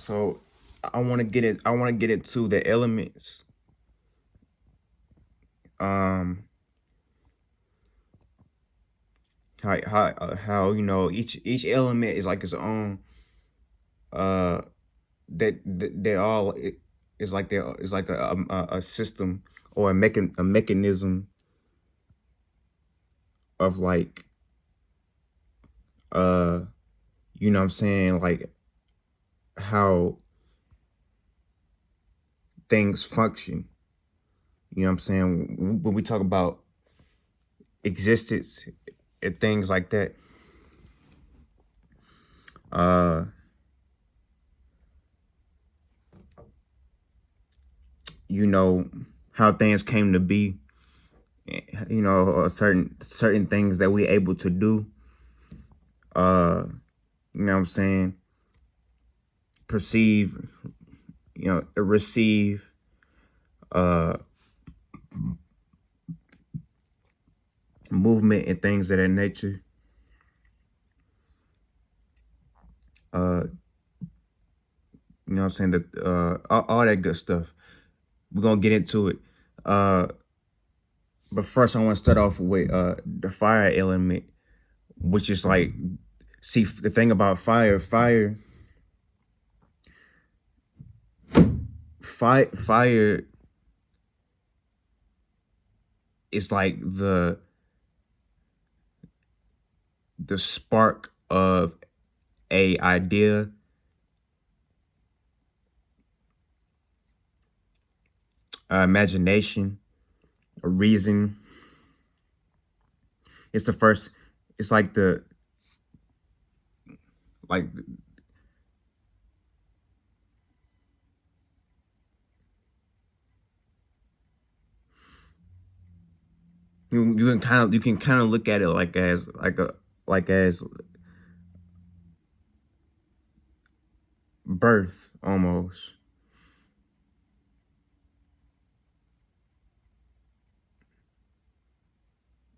So I want to get it. I want to get into the elements. Um, how each element is like its own. Uh, that they all is like there is like a system or a mechanism of like uh what I'm saying, like how things function. You know what I'm saying? When we talk about existence and things like that. Uh you know how things came to be, or certain things that we're able to do, uh you know what I'm saying, perceive, receive, uh movement and things of that nature. uh you know what I'm saying, that all that good stuff. We're gonna get into it. uh but first I want to start off with the fire element, which is like, see, the thing about fire is like the spark of a idea, imagination, a reason. It's the first. It's like like you can kind of look at it like as like as birth almost.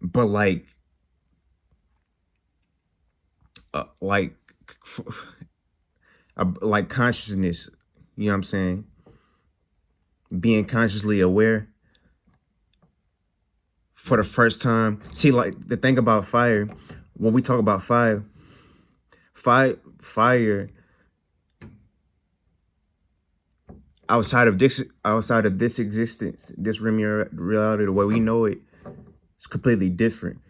But like like consciousness. You know what I'm saying? Being consciously aware for the first time. See, like the thing about fire, when we talk about fire outside of this existence, this reality, the way we know it, it's completely different.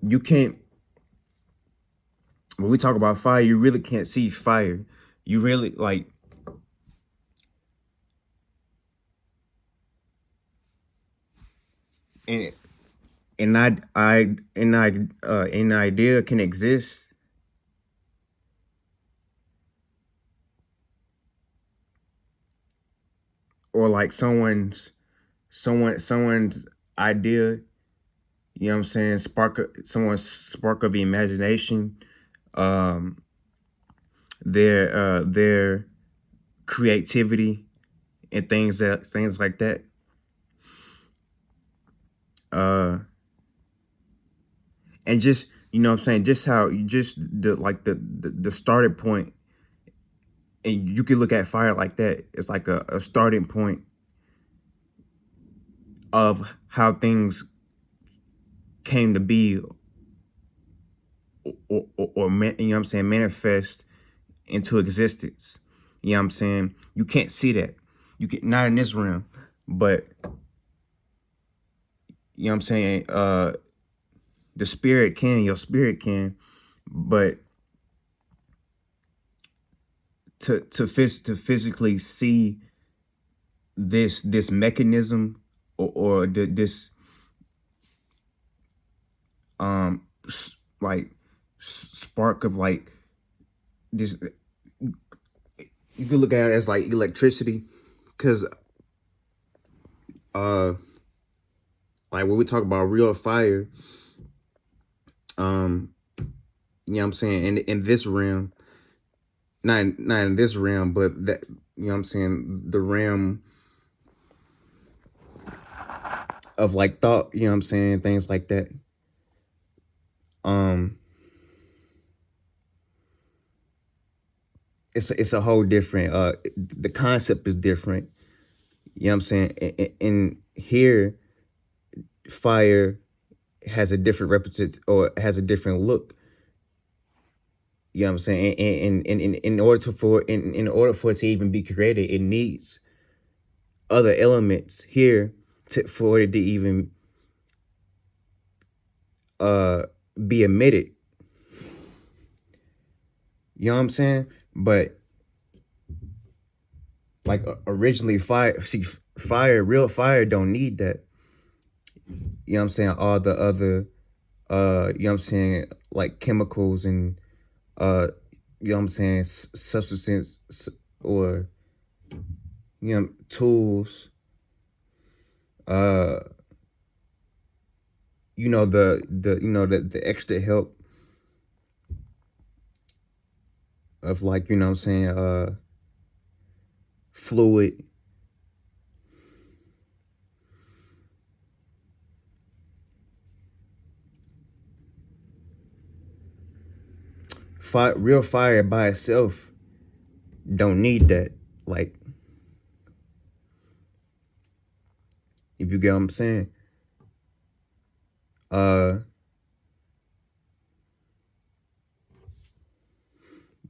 You can't, when we talk about fire, you really can't see fire. You really like, and an idea can exist, or like someone's idea, you know what I'm saying, someone's spark of the imagination, um their creativity and things like that. uh and just, you know what I'm saying, just how you just the starting point, and you can look at fire like that. It's like a starting point of how things came to be, you know what I'm saying, manifest into existence. You know what I'm saying? You can't see that. You can not in this realm, but you know what I'm saying, the spirit can, your spirit can, but to physically see this mechanism, or this like spark of like this, you can look at it as like electricity, because uh like when we talk about real fire, you know what I'm saying, in this realm, not in this realm, but that, you know what I'm saying, the realm of like thought, you know what I'm saying, things like that. um it's a whole different the concept is different. You know what I'm saying? And here fire has a different represent or has a different look. You know what I'm saying? And in order to for in order for it to even be created, it needs other elements here for it to even uh be emitted. You know what I'm saying? But like originally fire, see, fire, real fire don't need that. You know what I'm saying? All the other you know what I'm saying, like chemicals and uh you know what I'm saying, substances or you know tools, uh you know the you know the extra help of like you know what I'm saying fluid. Fire, real fire by itself don't need that. Like if you get what I'm saying. Uh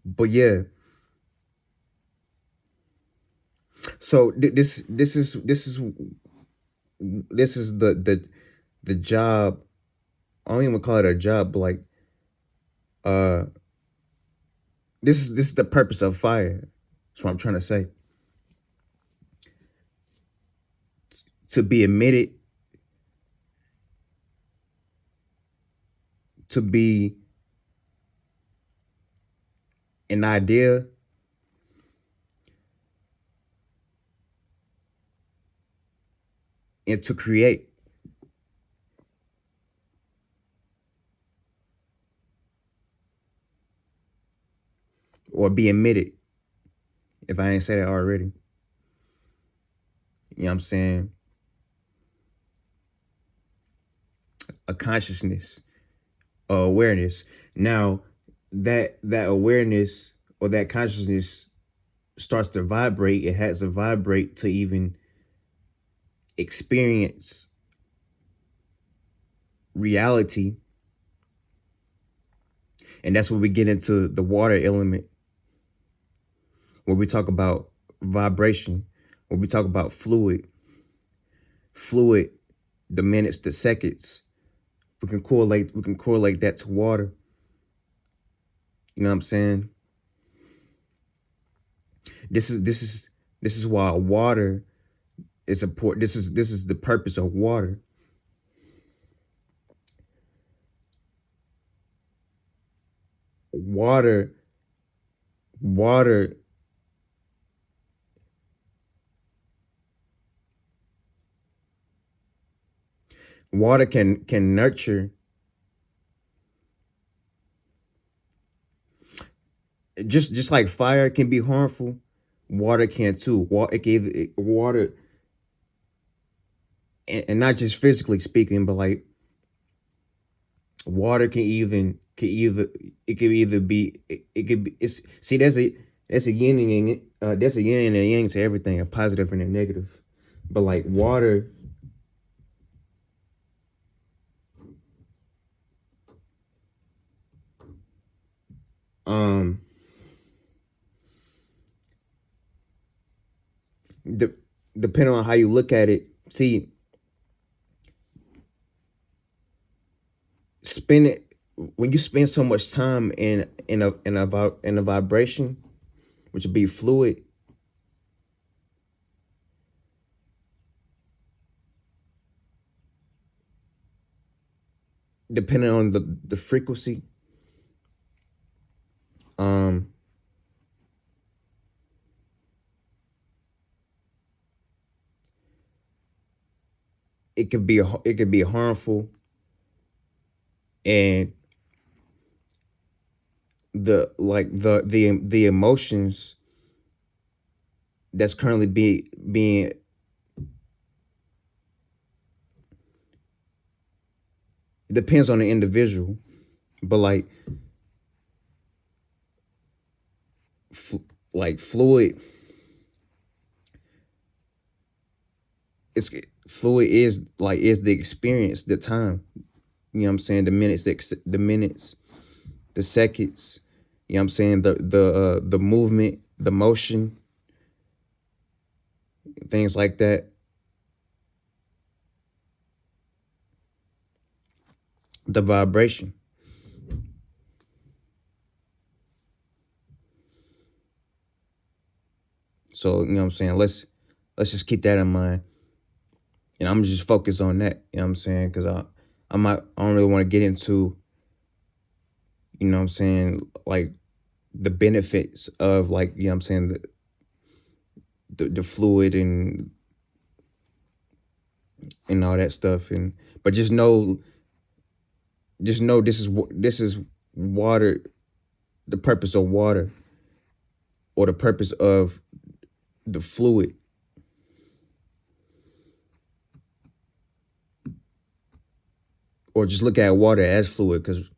but yeah, so this is the job. I don't even call it a job, but like uh this is the purpose of fire. That's what I'm trying to say. To be emitted, to be an idea, and to create or be emitted. If I didn't say that already, you know what I'm saying? A consciousness, a awareness. Now that awareness or that consciousness starts to vibrate, it has to vibrate to even experience reality. And that's where we get into the water element, where we talk about vibration, where we talk about fluid, the minutes, the seconds. We can correlate that to water. You know what I'm saying? This is this is this is why water is important. This is the purpose of water. Water, water, water can nurture. Just like fire can be harmful, water can too. Water, it gave water, and not just physically speaking, but like water can either it could either be it could be it's see that's a yin and yang, that's a yin and a yang to everything, a positive and a negative. But like water, um, de- depending on how you look at it, see, spend it when you spend so much time in a vibration, which would be fluid, depending on the frequency, um, it could be harmful, and the emotions that's currently being it depends on the individual, but like like fluid. It's fluid is the experience, the time. You know what I'm saying? The minutes, the seconds. You know what I'm saying? The movement, the motion, things like that. The vibration. So, you know what I'm saying? Let's just keep that in mind. And I'm just focus on that. You know what I'm saying? Because I don't really want to get into, you know what I'm saying, like the benefits of, like, you know what I'm saying, the fluid and all that stuff. And but just know this is water, the purpose of water, or the purpose of the fluid, or just look at water as fluid, because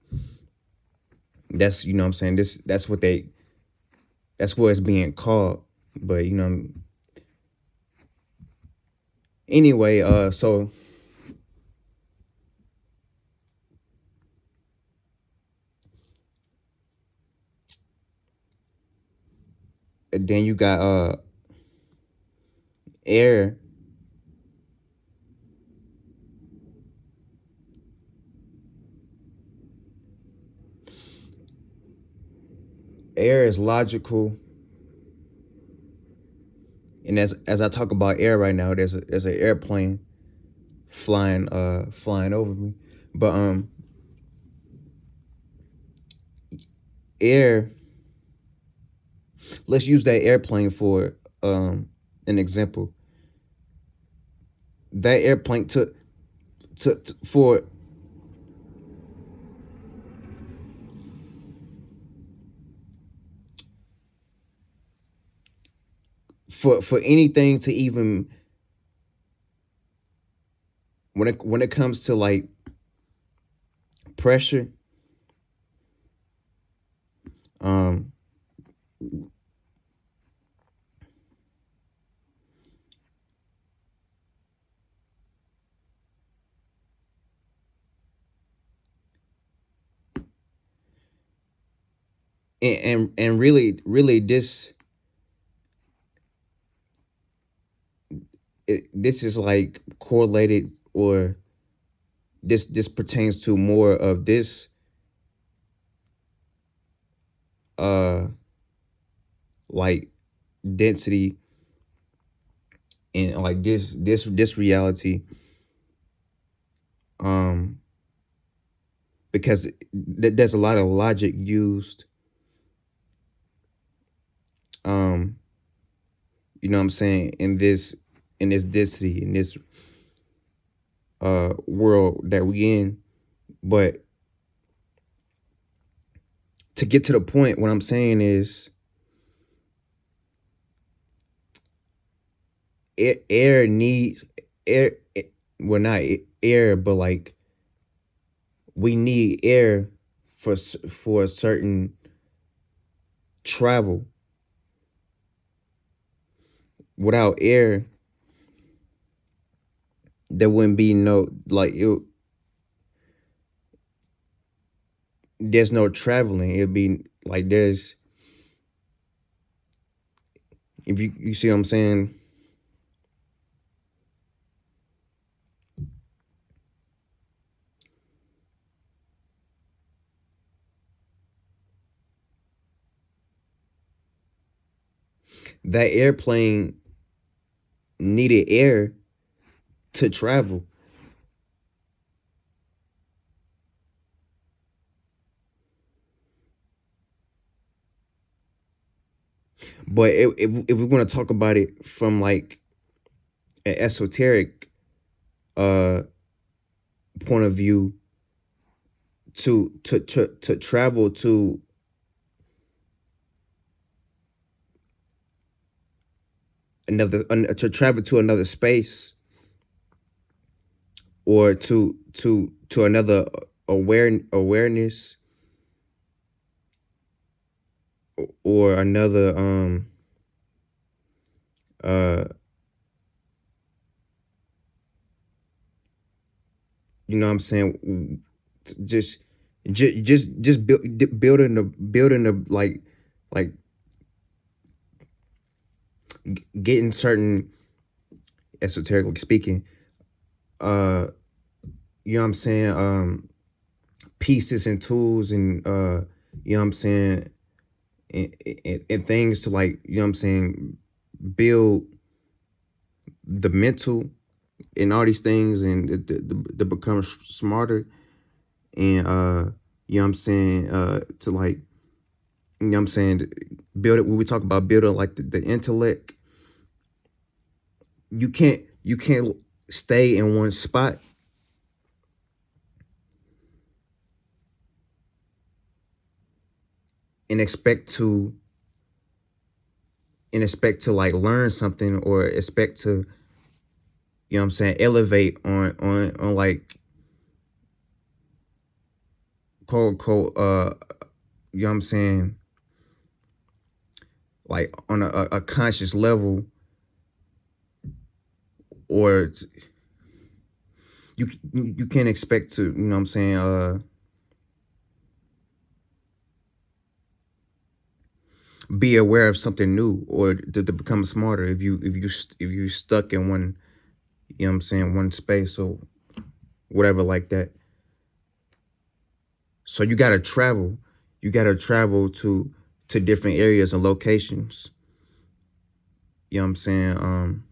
that's, you know what I'm saying, that's what it's being called. But anyway, so then you got air. Air is logical, and as I talk about air right now, there's an airplane flying over me. But air, let's use that airplane for an example. That airplane to for anything to even, when it comes to like pressure, um and really this is like correlated, or this pertains to more of this uh like density, and like this reality, um because there's a lot of logic used, um you know what I'm saying, in this density, in this world that we in. But to get to the point, what I'm saying is air needs air, well, not air, but like we need air for a certain travel. Without air, there wouldn't be no, like, there's no traveling. It'd be like, there's, if you see what I'm saying. That airplane needed air to travel. But if we want to talk about it from like an esoteric uh point of view, to travel to travel to another space, or to another awareness, or another uh you know what I'm saying, just just building the like getting certain, esoterically speaking, uh you know what I'm saying, pieces and tools and you know what I'm saying, and things to, like, you know what I'm saying, build the mental and all these things, and to become smarter, and you know what I'm saying, to, like, you know what I'm saying, build it. When we talk about building, like, the intellect, you can't stay in one spot and expect to like learn something, or expect to, you know what I'm saying, elevate on like, quote unquote, you know what I'm saying, like on a conscious level, or you can't expect to, you know what I'm saying, be aware of something new, or to become smarter, if you stuck in one, you know what I'm saying, one space or whatever like that. So you gotta travel to different areas and locations, you know what I'm saying,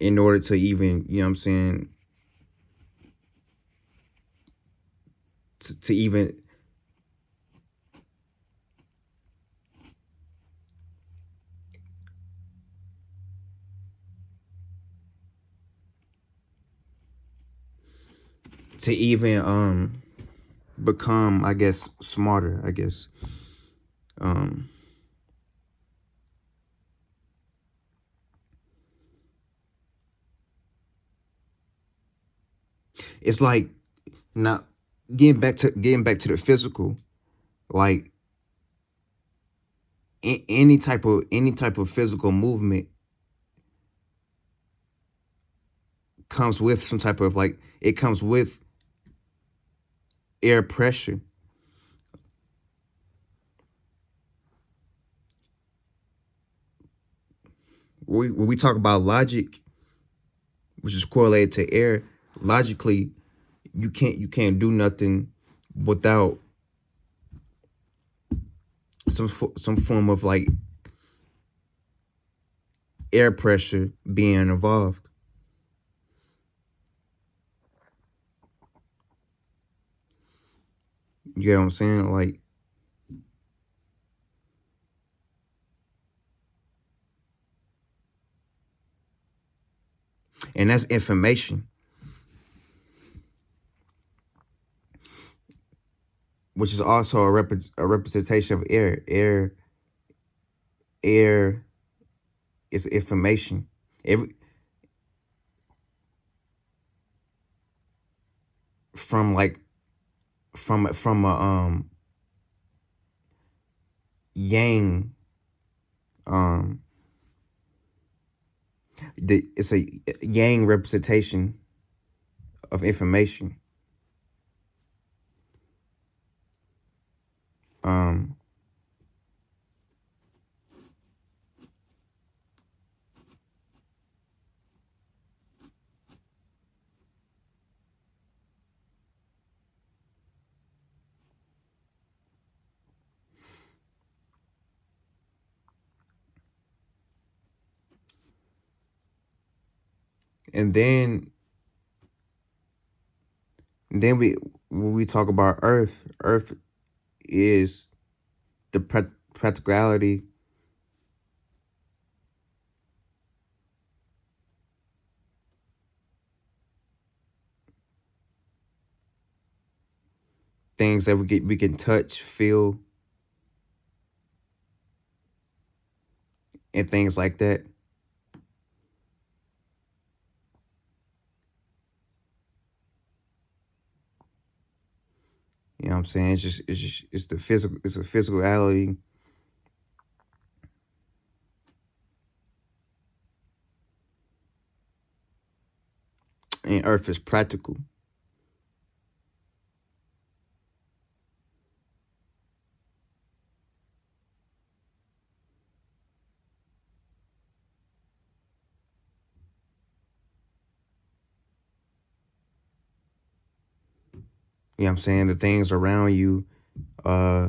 in order to even, you know what I'm saying, to even become, I guess, smarter, I guess. um it's like, now, getting back to the physical, like, any type of physical movement comes with some type of, like, it comes with air pressure. When we talk about logic, which is correlated to air, logically, you can't do nothing without some form of, like, air pressure being involved. You get what I'm saying? Like, and that's information, which is also a representation of air. Air is information. Every from like from a yang, um it's a yang representation of information. um and then when we talk about earth is the practicality, things that we can touch, feel, and things like that. You know what I'm saying? It's the physical, it's a physicality. And earth is practical. You know what I'm saying? The things around you, uh,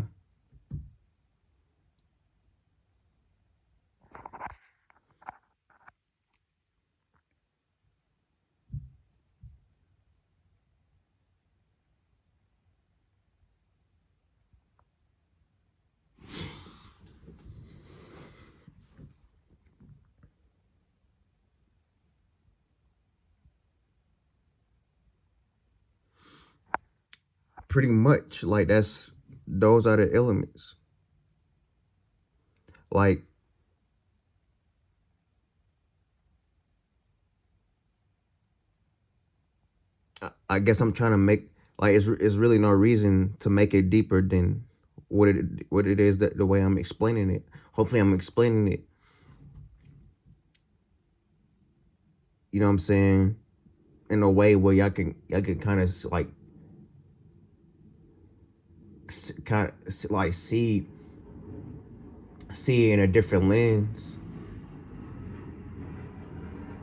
pretty much like those are the elements. Like I guess I'm trying to make like it's really no reason to make it deeper than what it is that the way I'm explaining it. Hopefully I'm explaining it, you know what I'm saying, in a way where y'all can kind of like kind of like see it in a different lens,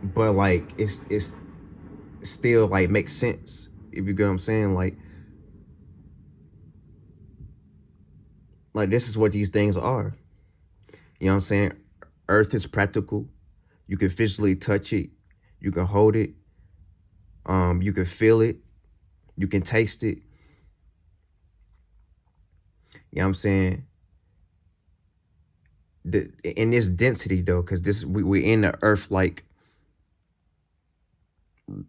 but like it's still like makes sense if you get what I'm saying. Like this is what these things are. You know what I'm saying? Earth is practical. You can physically touch it. You can hold it. You can feel it. You can taste it. You know what I'm saying? In this density though, because we're in the earth like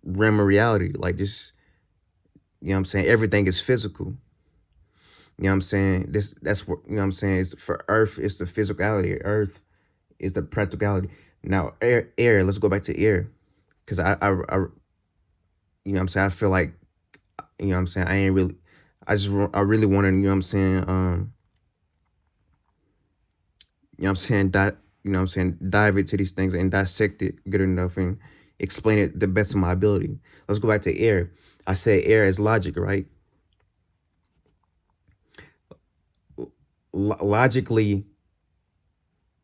realm of reality. Like this, you know what I'm saying? Everything is physical. You know what I'm saying? That's what you know what I'm saying. It's for earth, it's the physicality. Earth is the practicality. Now air, let's go back to air. Cause I you know what I'm saying, I feel like, you know what I'm saying, I ain't really I really wanna, you know what I'm saying, you know what I'm saying, you know what I'm saying, dive into these things and dissect it good enough and explain it the best of my ability. Let's go back to air. I said air is logic, right? Logically,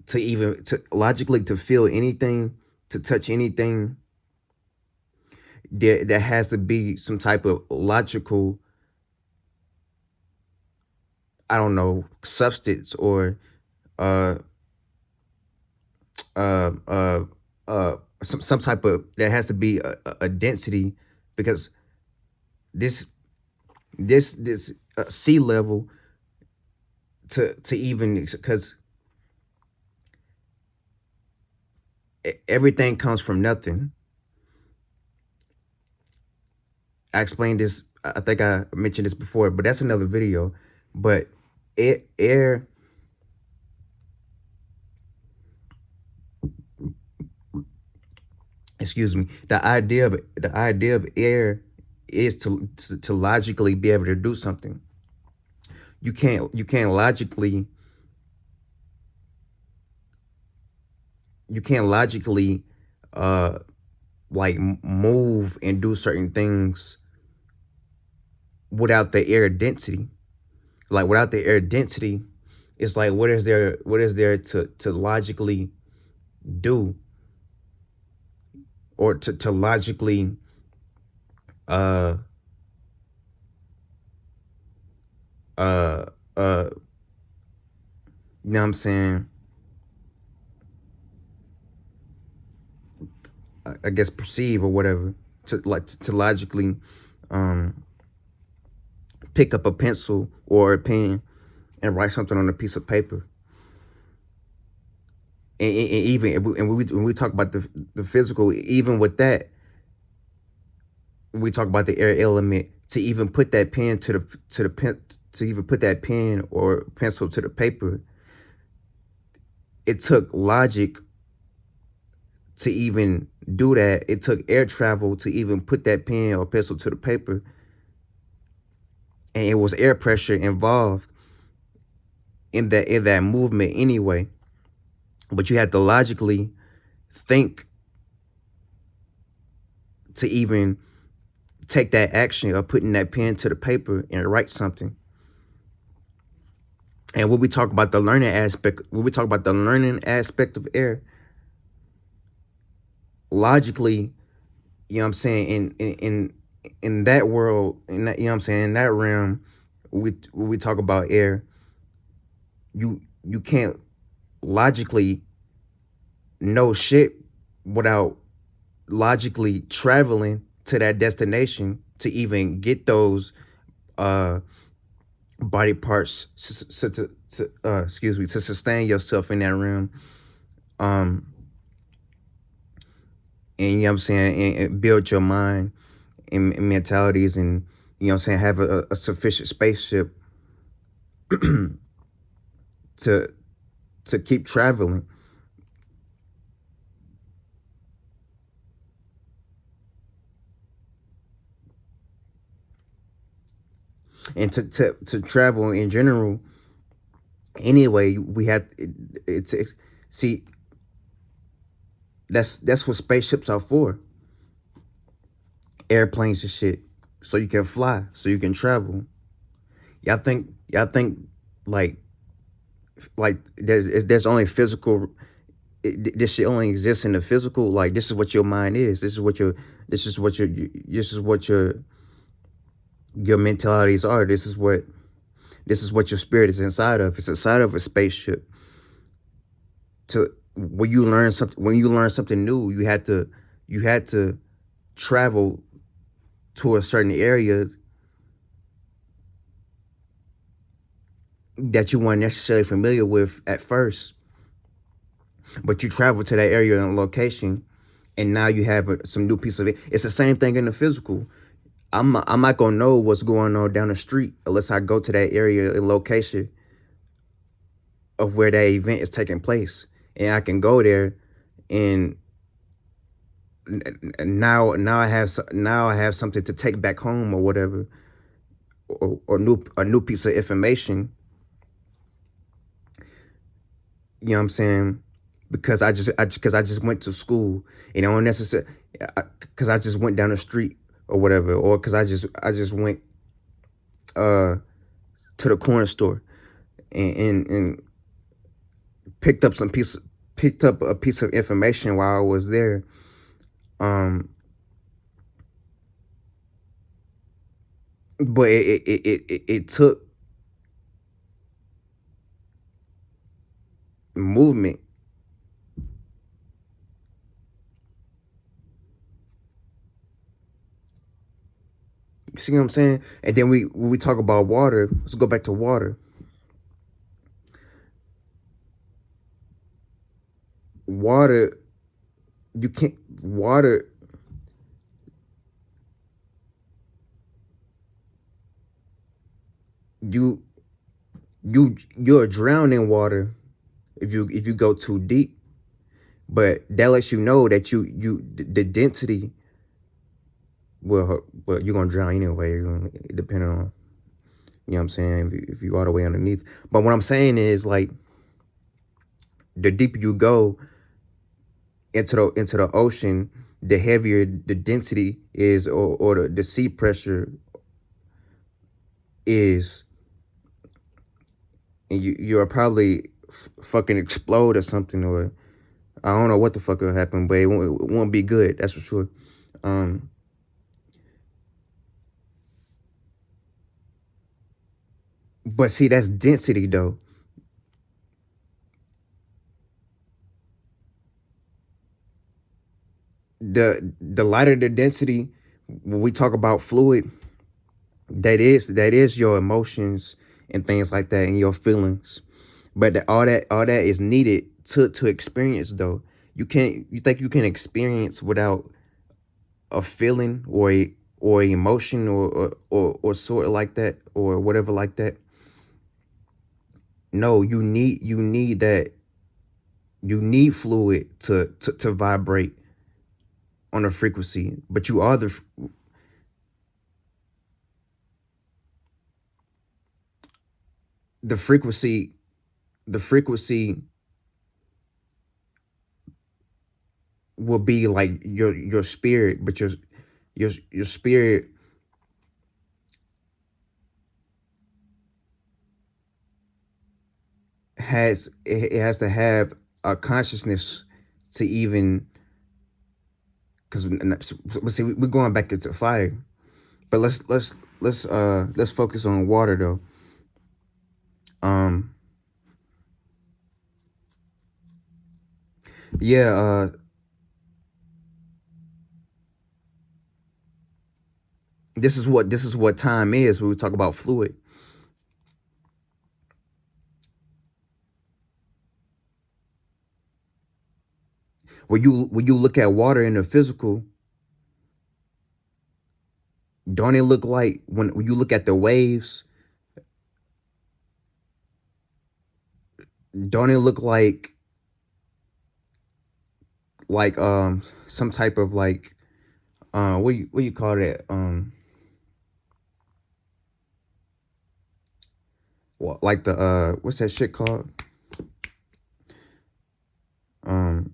to feel anything, to touch anything, there has to be some type of logical, I don't know, substance or uh uh uh some type of, there has to be a density, because this sea level to even, because everything comes from nothing. I explained this, I think I mentioned this before, but that's another video. But air, excuse me, the idea of air is to logically be able to do something. You can't logically, you can't logically uh like move and do certain things without the air density. Like without the air density, it's like what is there to logically do, or to logically uh uh uh you know what I'm saying, I guess perceive or whatever, to logically um pick up a pencil or a pen and write something on a piece of paper. And even when we talk about the physical, even with that, we talk about the air element, to even put that pen to the pen, to even put that pen or pencil to the paper, it took logic to even do that. It took air travel to even put that pen or pencil to the paper. and it was air pressure involved in that movement anyway. But you had to logically think to even take that action of putting that pen to the paper and write something. And when we talk about the learning aspect, when we talk about the learning aspect of air, logically, you know what I'm saying, in that world, in that, you know what I'm saying, in that realm, when we talk about air, you can't logically know shit without logically traveling to that destination to even get those uh body parts excuse me, to sustain yourself in that realm. um and you know what I'm saying, and build your mind and mentalities, and you know what I'm saying, have a sufficient spaceship to keep traveling, and to travel in general anyway. We had it's see, that's what spaceships are for, airplanes and shit, so you can fly, so you can travel. Y'all think like there's only physical, this shit only exists in the physical. Like, this is what your mind is, this is what your this is what your mentalities are, this is what your spirit is inside of. It's inside of a spaceship. To when you learn something new, you had to travel to a certain area that you weren't necessarily familiar with at first, but you travel to that area and location, and now you have some new piece of it. It's the same thing in the physical. I'm not gonna know what's going on down the street unless I go to that area and location of where that event is taking place, and I can go there, and now I have something to take back home or whatever, or a new piece of information. You know what I'm saying? Because I just went to school, and I don't necessarily, because I just went down the street or whatever, or because I just went uh to the corner store, and picked up a piece of information while I was there. Um, but it took movement. You see what I'm saying? And then when we talk about water, let's go back to water. Water, you can't water. You you're drowning in water if you go too deep. But that lets you know that the density, well, you're gonna drown anyway. Depending on, you know what I'm saying, if you all the way underneath. But what I'm saying is, like, the deeper you go into the ocean, the heavier the density is, or the sea pressure is, and you'll probably fucking explode or something, or I don't know what the fuck will happen, but it won't be good. That's for sure. Um, but see, that's density though. The lighter the density, when we talk about fluid, that is your emotions and things like that, and your feelings. But all that is needed to experience though. You think you can experience without a feeling, or a emotion, or sort of like that, or whatever like that. No, you need that, you need fluid to vibrate on a frequency. But you are the the frequency the frequency will be like your spirit, but your spirit it has to have a consciousness to even, because see, we're going back into fire, but let's focus on water though. um yeah, this is what time is when we talk about fluid. When you look at water in the physical, don't it look like, when you look at the waves, don't it look like some type of like, what you call that, like the what's that shit called, um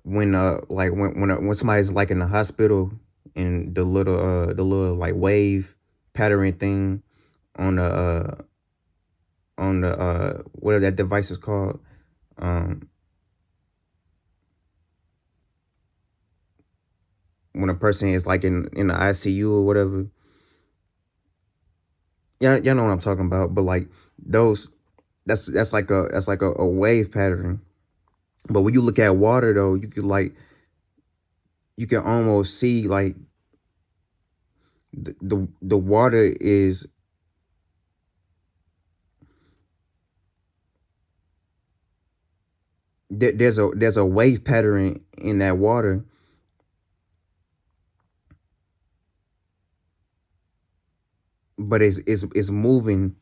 when like when somebody's like in the hospital, and the little like wave pattern thing on the whatever that device is called, um when a person is like in the ICU or whatever. Yeah, y'all know what I'm talking about. But like those, that's like a wave pattern. But when you look at water though, you can almost see like the water is, there's a wave pattern in that water, but it's moving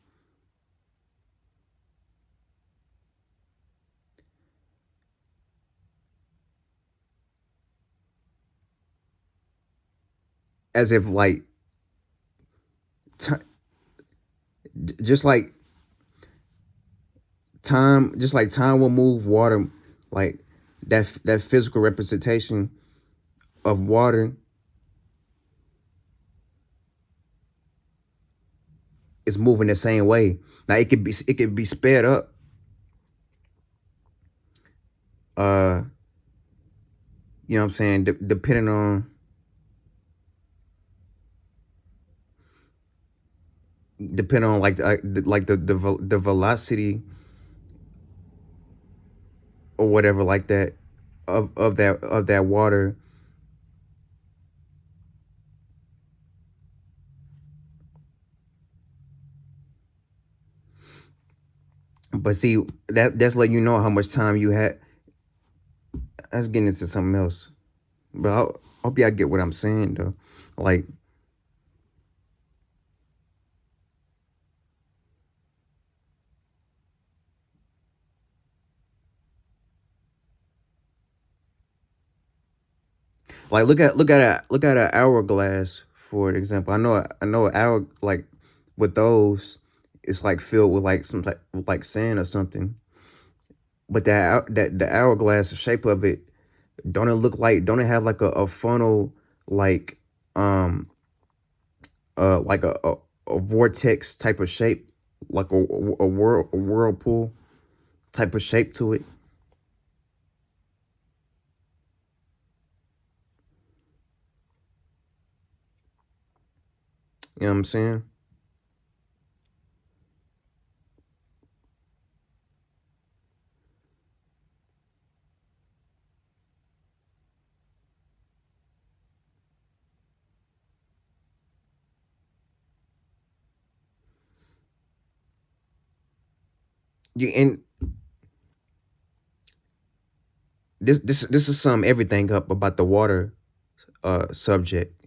as if like ti just like time will move water, like that physical representation of water is moving the same way. Now it could be sped up, uh you know what I'm saying, depending on, like the velocity or whatever like that, of that water. But see, that's letting you know how much time you had. That's getting into something else. But I hope y'all get what I'm saying though. Like look at an hourglass, for example. I know an hour, like with those, it's like filled with like some type like sand or something. But that the hourglass, the shape of it, don't it have like a funnel, like um like a vortex type of shape, like a whirlpool type of shape to it. You know what I'm saying? And this is sum everything up about the water subject.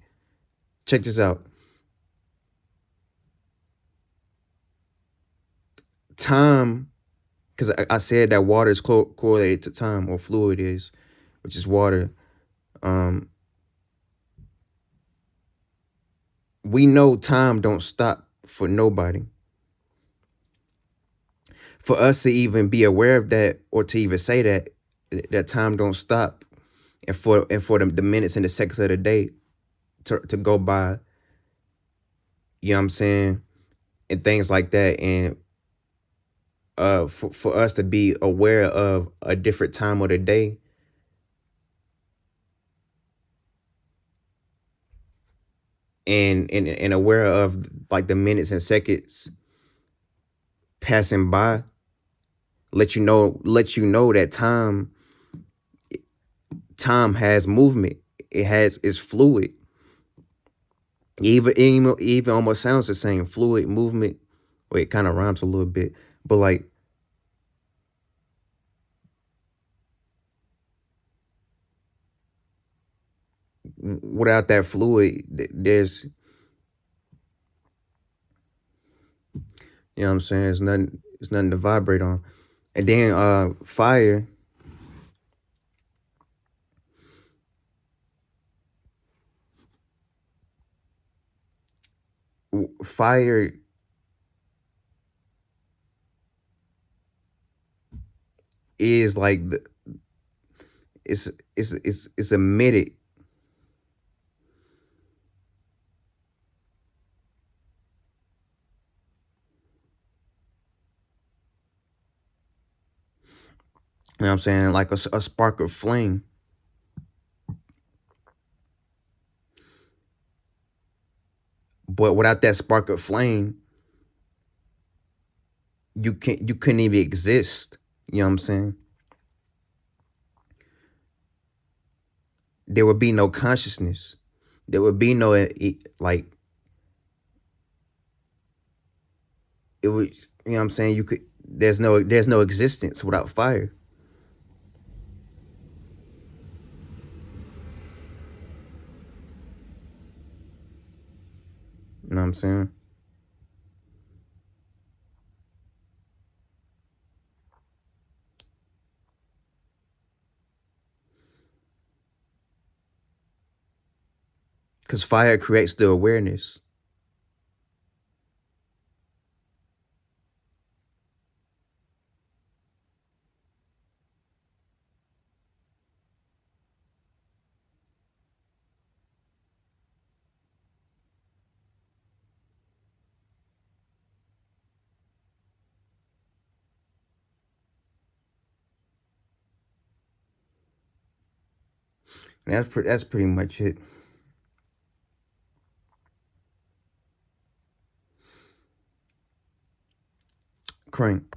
Check this out. Time, because I said that water is correlated to time, or fluid is, which is water. Um, we know time don't stop for nobody. For us to even be aware of that, or to even say that time don't stop, and for the minutes and the seconds of the day to go by, you know what I'm saying, and things like that, and for us to be aware of a different time of the day, and aware of like the minutes and seconds passing by, let you know that time has movement. It's fluid. Even almost sounds the same. Fluid movement. Wait, it kind of rhymes a little bit, but like without that fluid, there's, you know what I'm saying, it's nothing to vibrate on. And then fire is like it's emitted. You know what I'm saying? Like a spark of flame. But without that spark of flame, you couldn't even exist. You know what I'm saying? There would be no consciousness. There would be no like it would, you know what I'm saying? You could there's no existence without fire. You know what I'm saying? Because fire creates the awareness. And that's pretty much it. Crank.